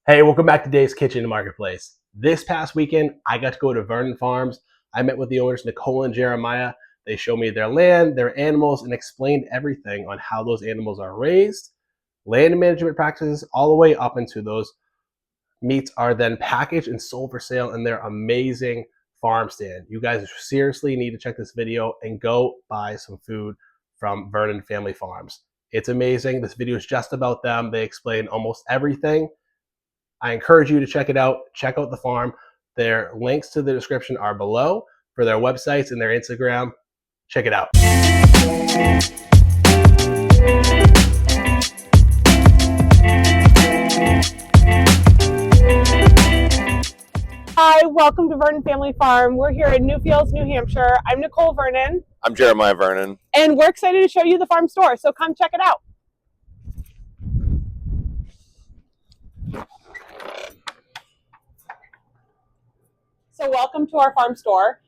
Hey, welcome back to Dave's Kitchen and Marketplace. This past weekend, I got to go to Vernon Farms. I met with the owners, Nicole and Jeremiah. They showed me their land, their animals, and explained everything on how those animals are raised, land management practices, all the way up into those meats are then packaged and sold for sale in their amazing farm stand. You guys seriously need to check this video and go buy some food from Vernon Family Farms. It's amazing. This video is just about them. They explain almost everything. I encourage you to check it out. Check out the farm. Their links to the description are below for their websites and their Instagram. Check it out. Hi, welcome to Vernon Family Farm. We're here in Newfields, New Hampshire. I'm Nicole Vernon. I'm Jeremiah Vernon. And we're excited to show you the farm store, so come check it out. So welcome to our farm store.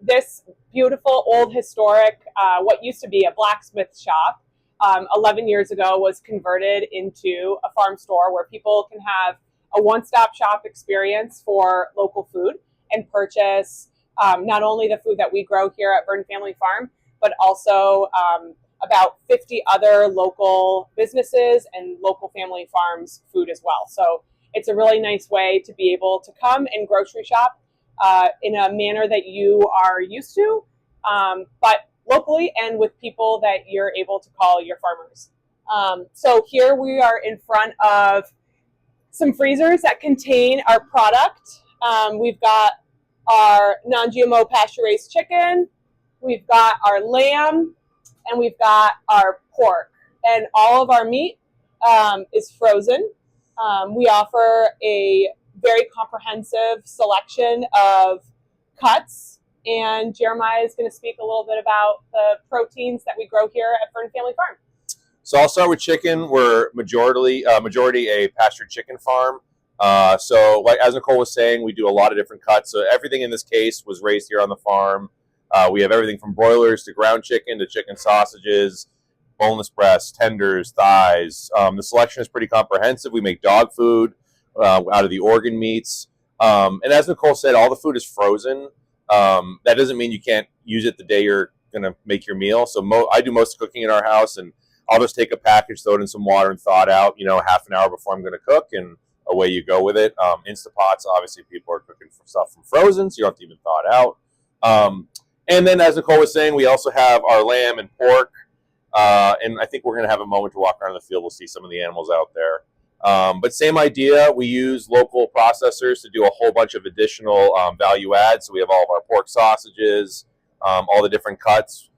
This beautiful, old, historic, what used to be a blacksmith shop, 11 years ago was converted into a farm store where people can have a one-stop shop experience for local food and purchase not only the food that we grow here at Vernon Family Farm, but also about 50 other local businesses and local family farms food as well. So it's a really nice way to be able to come and grocery shop in a manner that you are used to, but locally and with people that you're able to call your farmers. So here we are in front of some freezers that contain our product. We've got our non-GMO pasture-raised chicken, we've got our lamb, and we've got our pork. And all of our meat is frozen. We offer a very comprehensive selection of cuts, and Jeremiah is going to speak a little bit about the proteins that we grow here at Vernon Family Farm. So I'll start with chicken. We're majority a pastured chicken farm. So like as Nicole was saying, we do a lot of different cuts. So everything in this case was raised here on the farm. We have everything from broilers to ground chicken to chicken sausages, boneless breasts, tenders, thighs. The selection is pretty comprehensive. We make dog food out of the organ meats. And as Nicole said, all the food is frozen. That doesn't mean you can't use it the day you're going to make your meal. So I do most of the cooking in our house, and I'll just take a package, throw it in some water, and thaw it out, half an hour before I'm going to cook, and away you go with it. Instapots, obviously, people are cooking for stuff from frozen, so you don't have to even thaw it out. And then, as Nicole was saying, we also have our lamb and pork, and I think we're going to have a moment to walk around the field. We'll see some of the animals out there. But same idea, we use local processors to do a whole bunch of additional value adds. So we have all of our pork sausages, all the different cuts.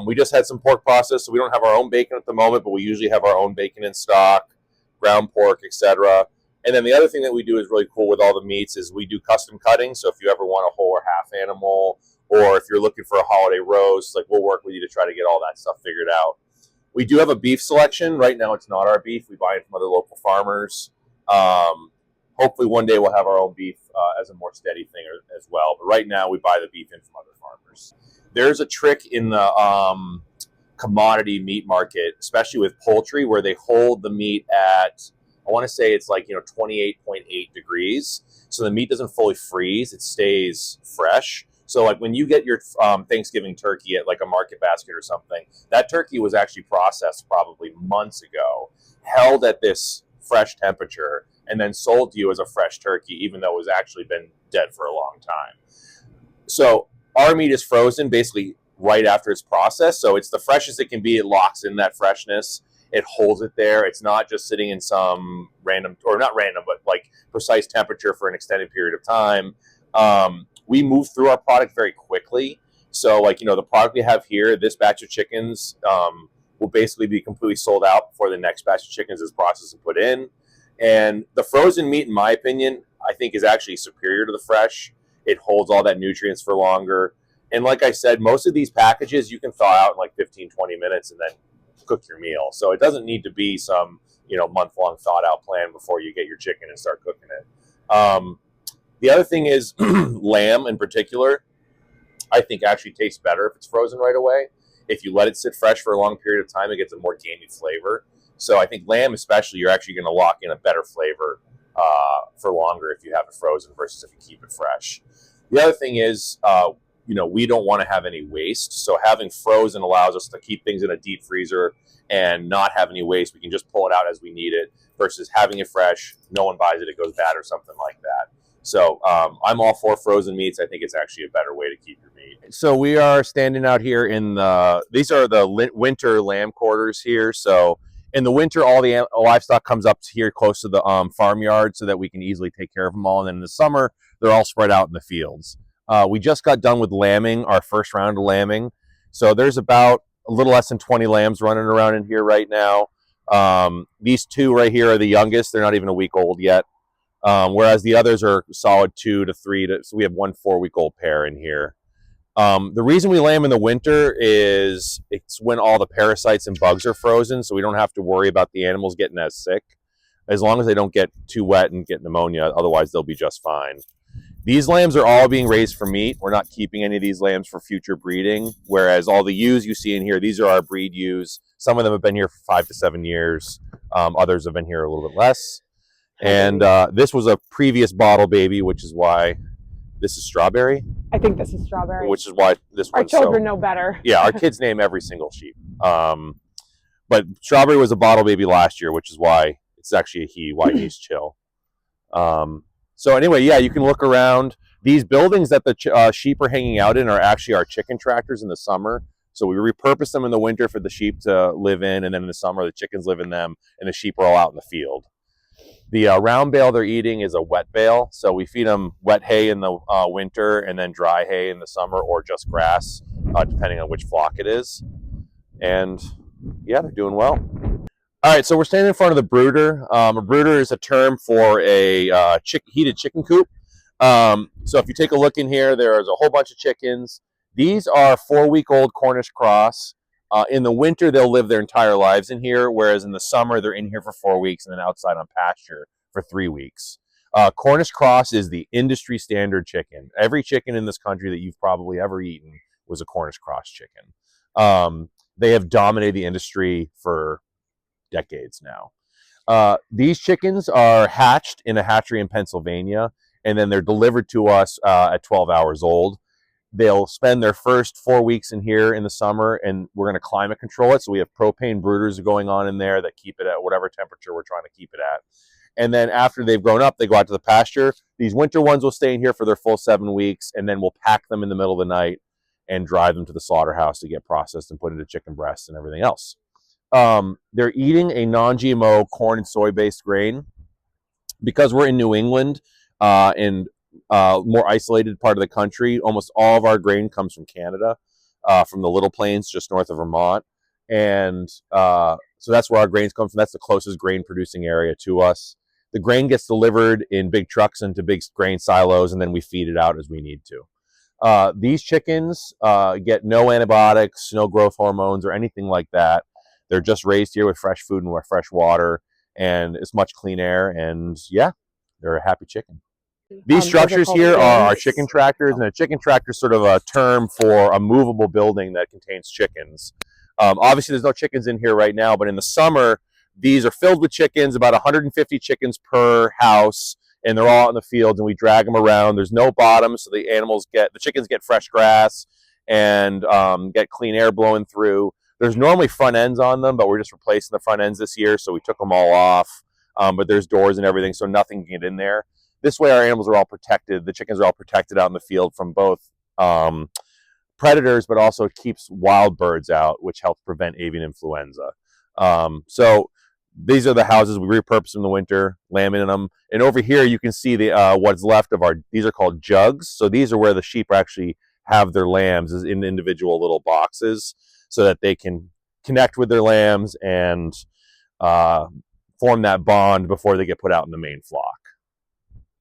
We just had some pork processed, so we don't have our own bacon at the moment, but we usually have our own bacon in stock, ground pork, etc. And then the other thing that we do is really cool with all the meats is we do custom cutting. So if you ever want a whole or half animal, or if you're looking for a holiday roast, we'll work with you to try to get all that stuff figured out. We do have a beef selection. Right now it's not our beef. We buy it from other local farmers. Hopefully one day we'll have our own beef as a more steady thing as well. But right now we buy the beef in from other farmers. There's a trick in the commodity meat market, especially with poultry, where they hold the meat at, I want to say it's 28.8 degrees. So the meat doesn't fully freeze. It stays fresh. So when you get your Thanksgiving turkey at a market basket or something, that turkey was actually processed probably months ago, held at this fresh temperature, and then sold to you as a fresh turkey, even though it was actually been dead for a long time. So our meat is frozen basically right after it's processed. So it's the freshest it can be. It locks in that freshness. It holds it there. It's not just sitting in some random, or not random, but precise temperature for an extended period of time. We move through our product very quickly. So the product we have here, this batch of chickens will basically be completely sold out before the next batch of chickens is processed and put in. And the frozen meat, in my opinion, I think is actually superior to the fresh. It holds all that nutrients for longer. And like I said, most of these packages you can thaw out in 15, 20 minutes and then cook your meal. So it doesn't need to be some, month-long thawed out plan before you get your chicken and start cooking it. The other thing is lamb in particular, I think actually tastes better if it's frozen right away. If you let it sit fresh for a long period of time, it gets a more gamey flavor. So I think lamb especially, you're actually going to lock in a better flavor for longer if you have it frozen versus if you keep it fresh. The other thing is, we don't want to have any waste. So having frozen allows us to keep things in a deep freezer and not have any waste. We can just pull it out as we need it versus having it fresh. No one buys it, it goes bad or something like that. So I'm all for frozen meats. I think it's actually a better way to keep your meat. So we are standing out here in these are the winter lamb quarters here. So in the winter, all the livestock comes up here close to the farmyard so that we can easily take care of them all. And then in the summer, they're all spread out in the fields. We just got done with lambing, our first round of lambing. So there's about a little less than 20 lambs running around in here right now. These two right here are the youngest. They're not even a week old yet. Whereas the others are solid 2 to 3. So we have 1 4-week-old pair in here. The reason we lamb in the winter is it's when all the parasites and bugs are frozen, so we don't have to worry about the animals getting as sick, as long as they don't get too wet and get pneumonia. Otherwise, they'll be just fine. These lambs are all being raised for meat. We're not keeping any of these lambs for future breeding, whereas all the ewes you see in here, these are our breed ewes. Some of them have been here for 5 to 7 years. Others have been here a little bit less. And this was a previous bottle baby, which is why this is Strawberry. I think this is Strawberry. Which is why this Our children know better. Yeah, our kids name every single sheep. But Strawberry was a bottle baby last year, which is why it's actually a he, why he's Chill. So anyway, yeah, you can look around. These buildings that the sheep are hanging out in are actually our chicken tractors in the summer. So we repurpose them in the winter for the sheep to live in, and then in the summer the chickens live in them, and the sheep are all out in the field. The round bale they're eating is a wet bale, so we feed them wet hay in the winter and then dry hay in the summer, or just grass, depending on which flock it is. And yeah, they're doing well. All right, so we're standing in front of the brooder. A brooder is a term for a heated chicken coop. So if you take a look in here, there's a whole bunch of chickens. These are 4-week-old Cornish cross. In the winter, they'll live their entire lives in here, whereas in the summer, they're in here for 4 weeks and then outside on pasture for 3 weeks. Cornish cross is the industry standard chicken. Every chicken in this country that you've probably ever eaten was a Cornish cross chicken. They have dominated the industry for decades now. These chickens are hatched in a hatchery in Pennsylvania, and then they're delivered to us at 12 hours old. They'll spend their first 4 weeks in here in the summer, and we're going to climate control it. So we have propane brooders going on in there that keep it at whatever temperature we're trying to keep it at. And then after they've grown up, they go out to the pasture. These winter ones will stay in here for their full 7 weeks, and then we'll pack them in the middle of the night and drive them to the slaughterhouse to get processed and put into chicken breasts and everything else. They're eating a non-GMO corn and soy-based grain. Because we're in New England and more isolated part of the country, almost all of our grain comes from Canada, from the Little Plains just north of Vermont. And so that's where our grains come from. That's the closest grain producing area to us. The grain gets delivered in big trucks into big grain silos, and then we feed it out as we need to. These chickens get no antibiotics, no growth hormones, or anything like that. They're just raised here with fresh food and fresh water and as much clean air. And yeah, they're a happy chicken. These structures here are our chicken tractors, and a chicken tractor is sort of a term for a movable building that contains chickens. Obviously, there's no chickens in here right now, but in the summer, these are filled with chickens, about 150 chickens per house, and they're all in the fields, and we drag them around. There's no bottom, so the chickens get fresh grass and get clean air blowing through. There's normally front ends on them, but we're just replacing the front ends this year, so we took them all off. But there's doors and everything, so nothing can get in there. This way, our animals are all protected. The chickens are all protected out in the field from both predators, but also it keeps wild birds out, which helps prevent avian influenza. So these are the houses. We repurpose in the winter, lambing in them. And over here, you can see the what's left of these are called jugs. So these are where the sheep actually have their lambs in individual little boxes so that they can connect with their lambs and form that bond before they get put out in the main flock.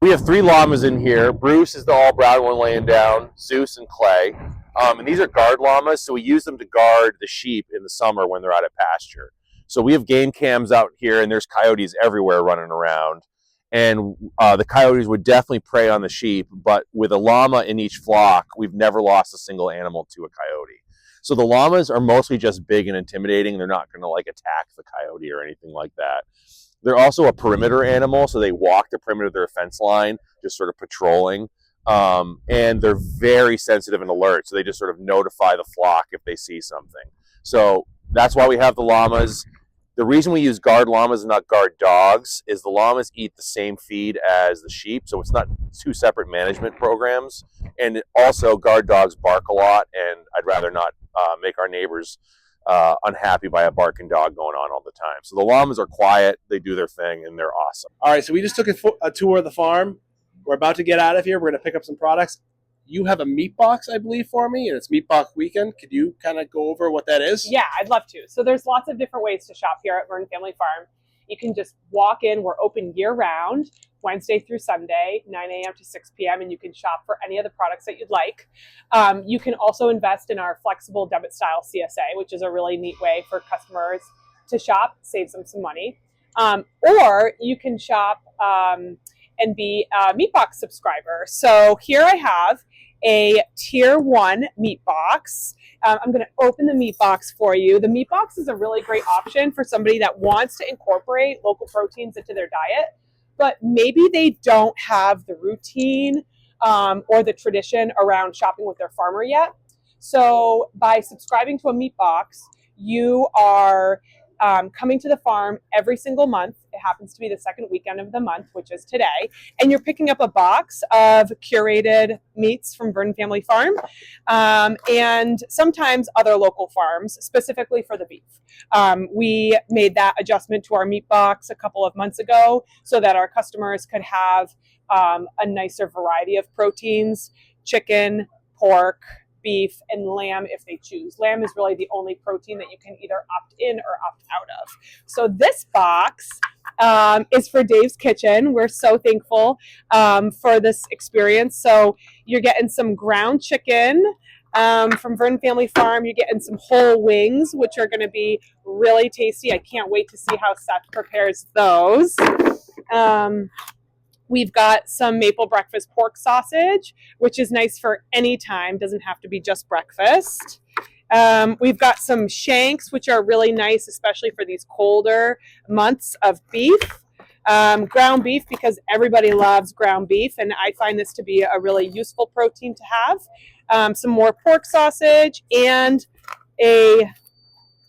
We have 3 llamas in here. Bruce is the all brown one laying down, Zeus and Clay. And these are guard llamas, so we use them to guard the sheep in the summer when they're out at pasture. So we have game cams out here, and there's coyotes everywhere running around. And the coyotes would definitely prey on the sheep, but with a llama in each flock, we've never lost a single animal to a coyote. So the llamas are mostly just big and intimidating. They're not going to attack the coyote or anything like that. They're also a perimeter animal, so they walk the perimeter of their fence line, just sort of patrolling. And they're very sensitive and alert, so they just sort of notify the flock if they see something. So that's why we have the llamas. The reason we use guard llamas and not guard dogs is the llamas eat the same feed as the sheep, so it's not two separate management programs. And also, guard dogs bark a lot, and I'd rather not make our neighbors unhappy by a barking dog going on all the time. So the llamas are quiet, they do their thing, and they're awesome. All right, so we just took a tour of the farm. We're about to get out of here. We're going to pick up some products. You have a meat box, I believe, for me, and it's Meat Box Weekend. Could you kind of go over what that is? Yeah, I'd love to. So there's lots of different ways to shop here at Vernon Family Farm. You can just walk in. We're open year-round, Wednesday through Sunday, 9 a.m. to 6 p.m., and you can shop for any of the products that you'd like. You can also invest in our flexible debit-style CSA, which is a really neat way for customers to shop, saves them some money. Or you can shop and be a meat box subscriber. So here I have a tier 1 meat box. I'm going to open the meat box for you. The meat box is a really great option for somebody that wants to incorporate local proteins into their diet, but maybe they don't have the routine or the tradition around shopping with their farmer yet. So by subscribing to a meat box, you are coming to the farm every single month. It happens to be the second weekend of the month, which is today. And you're picking up a box of curated meats from Vernon Family Farm and sometimes other local farms, specifically for the beef. We made that adjustment to our meat box a couple of months ago so that our customers could have a nicer variety of proteins: chicken, pork, beef, and lamb if they choose. Lamb is really the only protein that you can either opt in or opt out of. So this box is for Dave's Kitchen. We're so thankful for this experience. So you're getting some ground chicken from Vernon Family Farm. You're getting some whole wings, which are going to be really tasty. I can't wait to see how Seth prepares those. We've got some maple breakfast pork sausage, which is nice for any time, doesn't have to be just breakfast. We've got some shanks, which are really nice, especially for these colder months of beef. Ground beef, because everybody loves ground beef, and I find this to be a really useful protein to have. Some more pork sausage, and a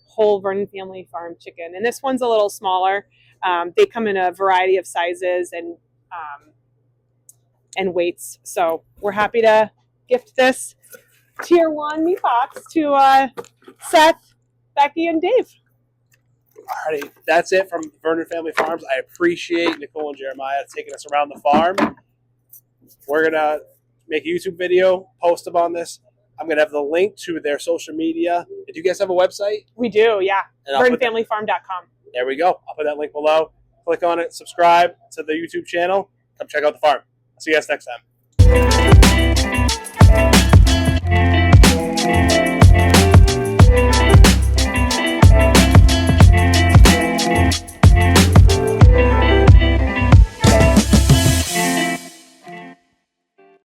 whole Vernon Family Farm chicken. And this one's a little smaller. They come in a variety of sizes and weights. So we're happy to gift this tier 1 meat box to Seth, Becky, and Dave. Alrighty, that's it from Vernon Family Farms. I appreciate Nicole and Jeremiah taking us around the farm. We're going to make a YouTube video, post about this. I'm going to have the link to their social media. Do you guys have a website? We do, yeah. VernonFamilyFarm.com. There we go. I'll put that link below. Click on it, subscribe to the YouTube channel. Come check out the farm. See you guys next time.